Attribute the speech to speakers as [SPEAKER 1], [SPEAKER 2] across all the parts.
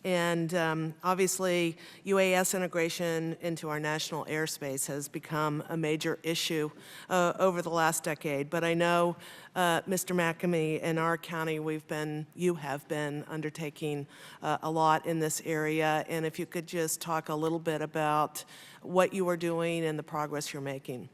[SPEAKER 1] And obviously, UAS integration into our national airspace has become a major issue over the last decade. But I know, Mr. McAmey, in our county, you have been undertaking a lot in this area. And if you could just talk a little bit about what you are doing and the progress you're making.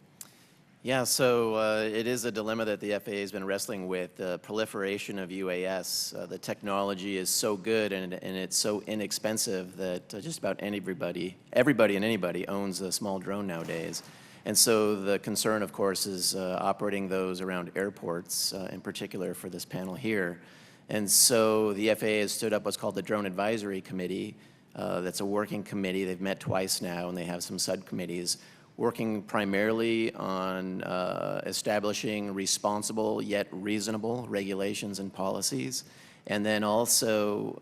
[SPEAKER 2] Yeah, so it is a dilemma that the FAA has been wrestling with, the proliferation of UAS. The technology is so good and it's so inexpensive that just about everybody and anybody owns a small drone nowadays. And so the concern, of course, is operating those around airports, in particular for this panel here. And so the FAA has stood up what's called the Drone Advisory Committee. That's a working committee. They've met twice now, and they have some subcommittees working primarily on establishing responsible yet reasonable regulations and policies, and then also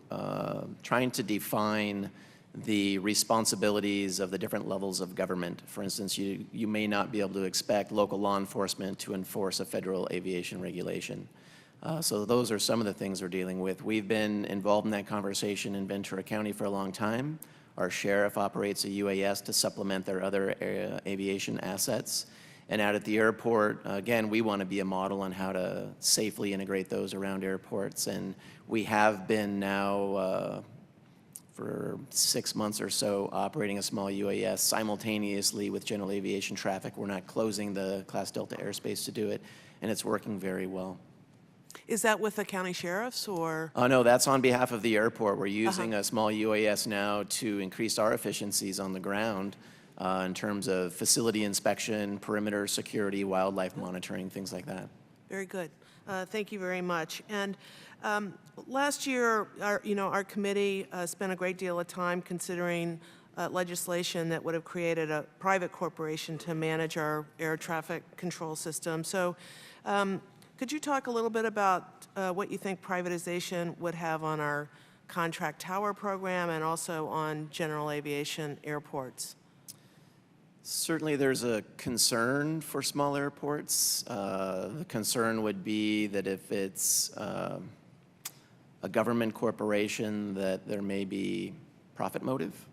[SPEAKER 2] trying to define the responsibilities of the different levels of government. For instance, you may not be able to expect local law enforcement to enforce a federal aviation regulation. So those are some of the things we're dealing with. We've been involved in that conversation in Ventura County for a long time. Our sheriff operates a UAS to supplement their other aviation assets. And out at the airport, again, we want to be a model on how to safely integrate those around airports. And we have been now, for 6 months or so, operating a small UAS simultaneously with general aviation traffic. We're not closing the Class Delta airspace to do it, and it's working very well.
[SPEAKER 1] Is that with the county sheriffs, or?
[SPEAKER 2] Oh, no, that's on behalf of the airport. We're using a small UAS now to increase our efficiencies on the ground in terms of facility inspection, perimeter security, wildlife monitoring, things like that.
[SPEAKER 1] Very good. Thank you very much. And last year, our committee spent a great deal of time considering legislation that would have created a private corporation to manage our air traffic control system. So could you talk a little bit about what you think privatization would have on our contract tower program and also on general aviation airports?
[SPEAKER 2] Certainly there's a concern for small airports. The concern would be that if it's a government corporation, that there may be profit motive,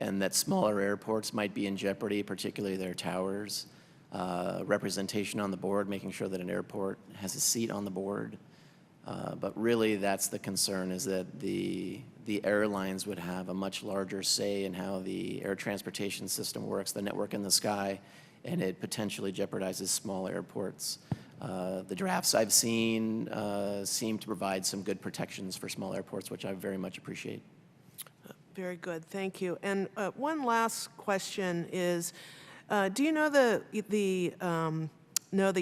[SPEAKER 2] and that smaller airports might be in jeopardy, particularly their towers. Representation on the board, making sure that an airport has a seat on the board. But really that's the concern, is that the airlines would have a much larger say in how the air transportation system works, the network in the sky, and it potentially jeopardizes small airports. The drafts I've seen seem to provide some good protections for small airports, which I very much appreciate.
[SPEAKER 1] Very good, thank you. And one last question is, do you know the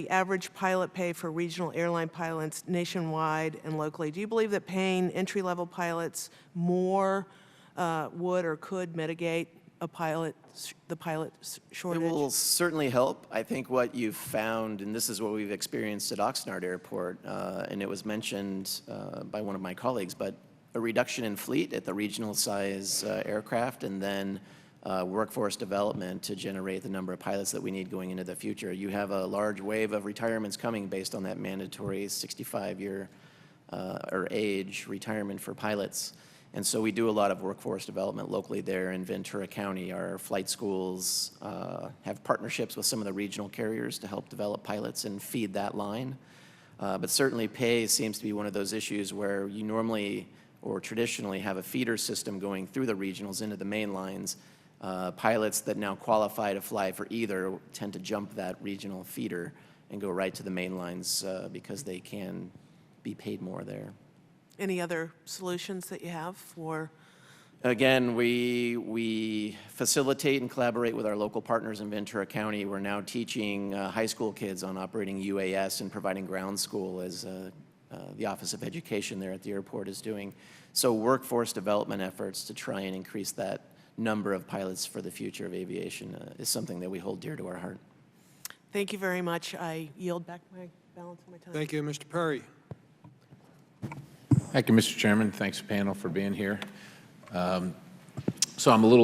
[SPEAKER 1] average pilot pay for regional airline pilots nationwide and locally? Do you believe that paying entry-level pilots more would or could mitigate the pilot shortage?
[SPEAKER 2] It will certainly help. I think what you've found, and this is what we've experienced at Oxnard Airport, and it was mentioned by one of my colleagues, but a reduction in fleet at the regional size aircraft, and then workforce development to generate the number of pilots that we need going into the future. You have a large wave of retirements coming based on that mandatory 65-year or age retirement for pilots. And so we do a lot of workforce development locally there in Ventura County. Our flight schools have partnerships with some of the regional carriers to help develop pilots and feed that line. But certainly pay seems to be one of those issues where you normally or traditionally have a feeder system going through the regionals into the main lines. Pilots that now qualify to fly for either tend to jump that regional feeder and go right to the main lines because they can be paid more there.
[SPEAKER 1] Any other solutions that you have for?
[SPEAKER 2] Again, we facilitate and collaborate with our local partners in Ventura County. We're now teaching high school kids on operating UAS and providing ground school, as the Office of Education there at the airport is doing. So workforce development efforts to try and increase that number of pilots for the future of aviation is something that we hold dear to our heart.
[SPEAKER 1] Thank you very much. I yield back my balance of my time.
[SPEAKER 3] Thank you, Mr. Perry.
[SPEAKER 4] Thank you, Mr. Chairman. Thanks, panel, for being here. So I'm a little